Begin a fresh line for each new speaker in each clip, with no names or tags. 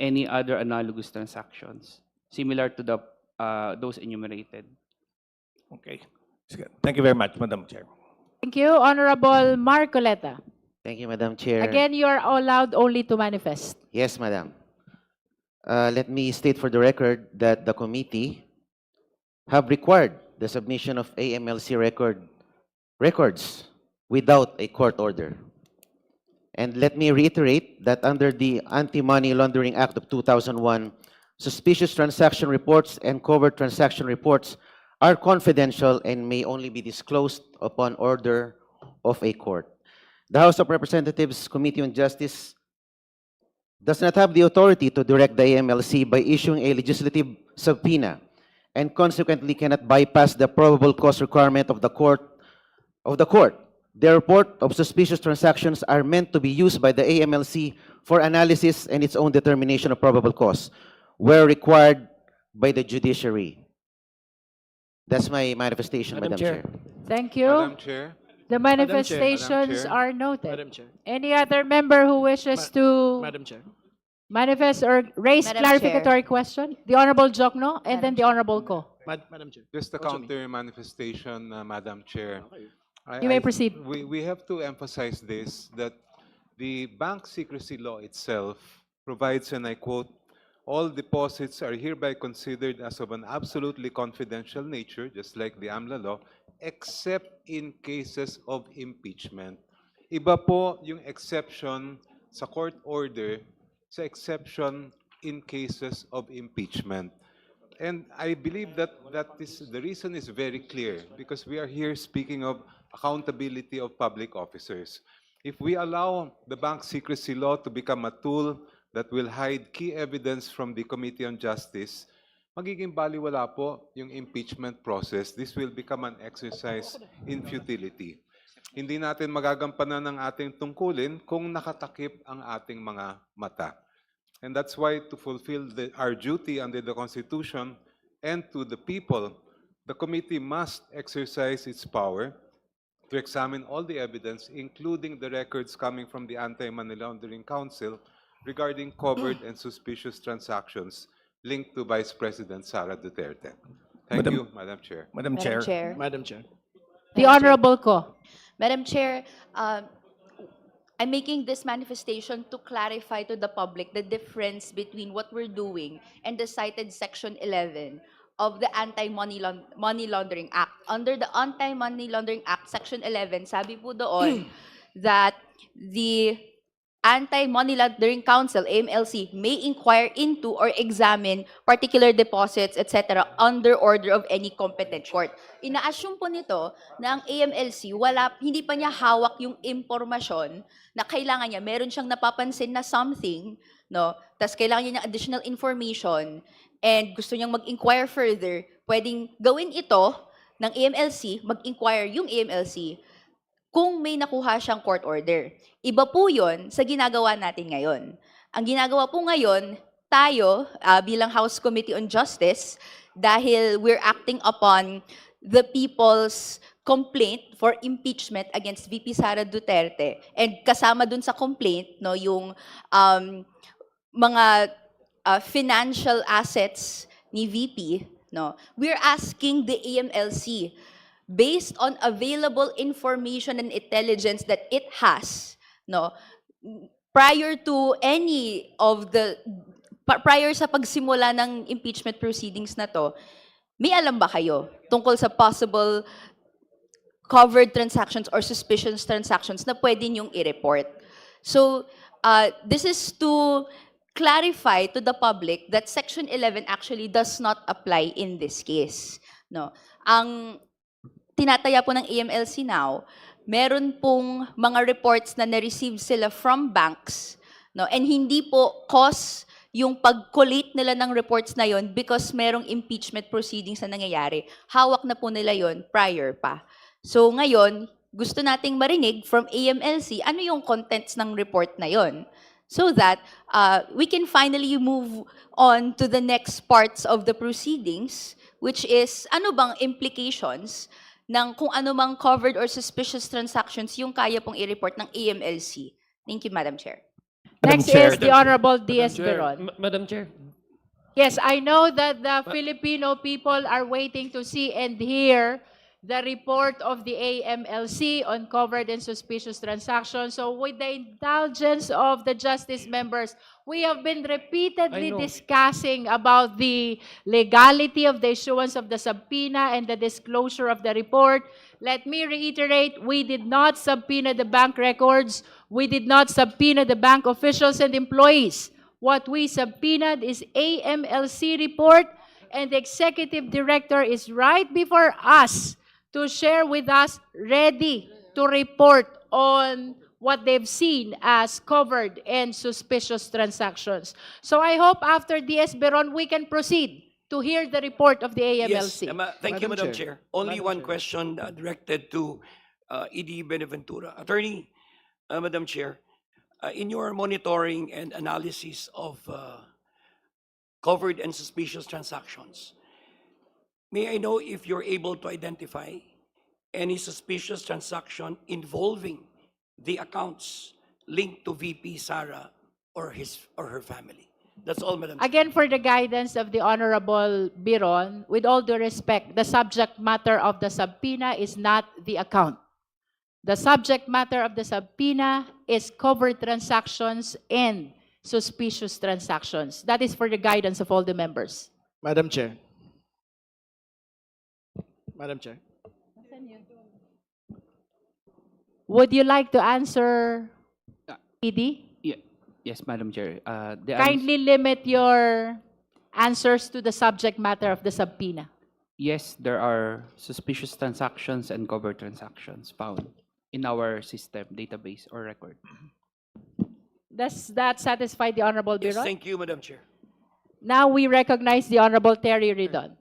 any other analogous transactions similar to those enumerated.
Okay. Sige. Thank you very much, Madam Chair.
Thank you, Honorable Marcoleta.
Thank you, Madam Chair.
Again, you are allowed only to manifest.
Yes, Madam. Let me state for the record that the committee have required the submission of AMLC records without a court order. And let me reiterate that under the Anti-Money Laundering Act of 2001, suspicious transaction reports and covert transaction reports are confidential and may only be disclosed upon order of a court. The House of Representatives Committee on Justice does not have the authority to direct the AMLC by issuing a legislative subpoena and consequently cannot bypass the probable cause requirement of the court. The report of suspicious transactions are meant to be used by the AMLC for analysis and its own determination of probable cause, where required by the judiciary. That's my manifestation, Madam Chair.
Thank you.
Madam Chair.
The manifestations
Chair.
are noted.
Madam Chair.
Any other member who wishes to
Madam Chair.
manifest or raise
Madam
clarificatory question? The Honorable Jokno and
Madam
then the Honorable Ko.
Madam Chair.
Just a
Also me.
counter manifestation, Madam Chair.
You may proceed.
We have to emphasize this, that the bank secrecy law itself provides, and I quote, all deposits are hereby considered as of an absolutely confidential nature, just like the AMLA law, except in cases of impeachment. Iba po yung exception sa court order sa exception in cases of impeachment. And I believe that the reason is very clear because we are here speaking of accountability of public officers. If we allow the bank secrecy law to become a tool that will hide key evidence from the Committee on Justice, magiging baliwala po yung impeachment process. This will become an exercise in futility. Hindi natin magagampanan ng ating tungkulin kung nakatakip ang ating mga mata. And that's why to fulfill our duty under the Constitution and to the people, the committee must exercise its power to examine all the evidence, including the records coming from the Anti-Money Laundering Council regarding covered and suspicious transactions linked to Vice President Sara Duterte. Thank
Madam-
you, Madam Chair.
Madam
Madam
Chair.
Chair.
Madam Chair.
The Honorable Ko.
Madam Chair, I'm making this manifestation to clarify to the public the difference between what we're doing and the cited Section 11 of the Anti-Money Laundering Act. Under the Anti-Money Laundering Act, Section 11, sabi po doon that the Anti-Money Laundering Council, AMLC, may inquire into or examine particular deposits, etc., under order of any competent court. Ina-assume po nito na ang AMLC, hindi pa niya hawak yung impormasyon na kailangan niya. Meron siyang napapansin na something, no? Tas kailangan niya ng additional information and gusto niyang mag-inquire further. Pwedeng gawin ito ng AMLC, mag-inquire yung AMLC, kung may nakuha siyang court order. Iba po yun sa ginagawa natin ngayon. Ang ginagawa po ngayon, tayo bilang House Committee on Justice, dahil we're acting upon the people's complaint for impeachment against VP Sara Duterte, and kasama dun sa complaint, no, yung mga financial assets ni VP, no, we're asking the AMLC, based on available information and intelligence that it has, no, prior to any of the, prior sa pagsimula ng impeachment proceedings na to, may alam ba kayo tungkol sa possible covered transactions or suspicious transactions na pwede niyong i-report? So, this is to clarify to the public that Section 11 actually does not apply in this case. No, ang tinataya po ng AMLC now, meron pong mga reports na na-receive sila from banks, no? And hindi po cause yung pag-collate nila ng reports na yon because merong impeachment proceedings na nangyayari. Hawak na po nila yon prior pa. So ngayon, gusto nating marinig from AMLC ano yung contents ng report na yon, so that we can finally move on to the next parts of the proceedings, which is ano bang implications ng kung ano mang covered or suspicious transactions yung kaya pong i-report ng AMLC. Thank you, Madam Chair.
Next
Chair.
is the Honorable D.S.
Chair,
Beron.
Madam Chair.
Yes, I know that the Filipino people are waiting to see and hear the report of the AMLC on covered and suspicious transactions. So with the indulgence of the justice members, we have been repeatedly
I know.
discussing about the legality of the issuance of the subpoena and the disclosure of the report. Let me reiterate, we did not subpoena the bank records. We did not subpoena the bank officials and employees. What we subpoenaed is AMLC report, and the executive director is right before us to share with us, ready to report on what they've seen as covered and suspicious transactions. So I hope after DS Beron, we can proceed to hear the report of the AMLC.
Yes, thank you, Madam Chair. Only one question directed to ED Benaventura. Attorney, Madam Chair, in your monitoring and analysis of covered and suspicious transactions, may I know if you're able to identify any suspicious transaction involving the accounts linked to VP Sara or her family? That's all, Madam Chair.
Again, for the guidance of the Honorable Biron, with all due respect, the subject matter of the subpoena is not the account. The subject matter of the subpoena is covered transactions and suspicious transactions. That is for the guidance of all the members.
Madam Chair. Madam Chair.
Would you like to answer, ED?
Yes, Madam Chair.
Kindly limit your answers to the subject matter of the subpoena.
Yes, there are suspicious transactions and covered transactions found in our system, database, or record.
Does that satisfy the Honorable
Yes,
Biron?
thank you, Madam Chair.
Now we recognize the Honorable Terry Ridon.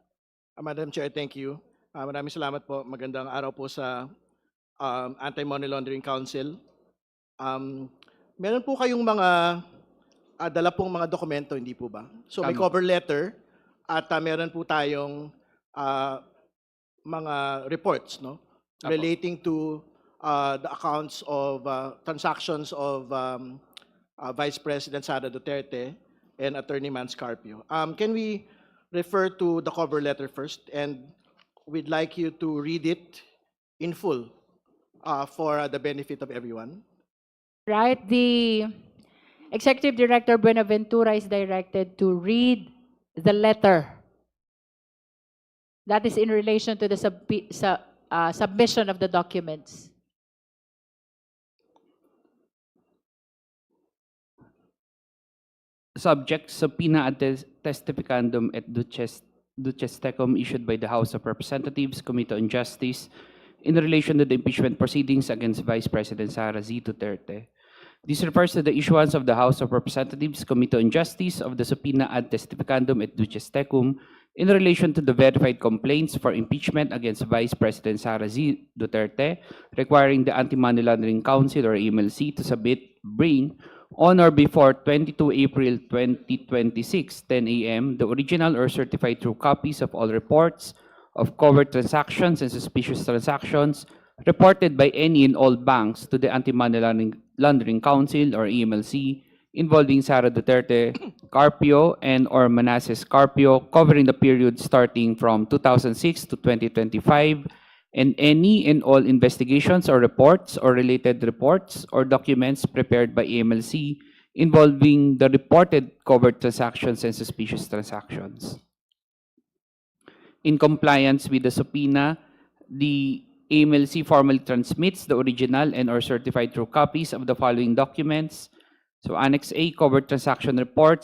Madam Chair, thank you. Maraming salamat po. Magandang araw po sa Anti-Money Laundering Council. Meron po kayong mga dala pong mga dokumento, hindi po ba? So may
Tama.
cover letter at meron po tayong mga reports, no?
Apo.
Relating to the accounts of transactions of Vice President Sara Duterte and Attorney Mans Carpio. Can we refer to the cover letter first? And we'd like you to read it in full for the benefit of everyone.
Right? The Executive Director Buenaventura is directed to read the letter. That is in relation to the submission of the documents.
Subject, subpoena ad testificandum et ducestecum issued by the House of Representatives, Committee on Justice, in relation to the impeachment proceedings against Vice President Sara Z. Duterte. This refers to the issuance of the House of Representatives, Committee on Justice of the subpoena ad testificandum et ducestecum in relation to the verified complaints for impeachment against Vice President Sara Z. Duterte, requiring the Anti-Money Laundering Council or AMLC to bring on or before 22 April 2026, 10 a.m., the original or certified true copies of all reports of covered transactions and suspicious transactions reported by any and all banks to the Anti-Money Laundering Council or AMLC involving Sara Duterte, Carpio, and or Manasseh Carpio, covering the period starting from 2006 to 2025, and any and all investigations or reports or related reports or documents prepared by AMLC involving the reported covered transactions and suspicious transactions. In compliance with the subpoena, the AMLC formally transmits the original and or certified true copies of the following documents. So Annex A, covered transaction reports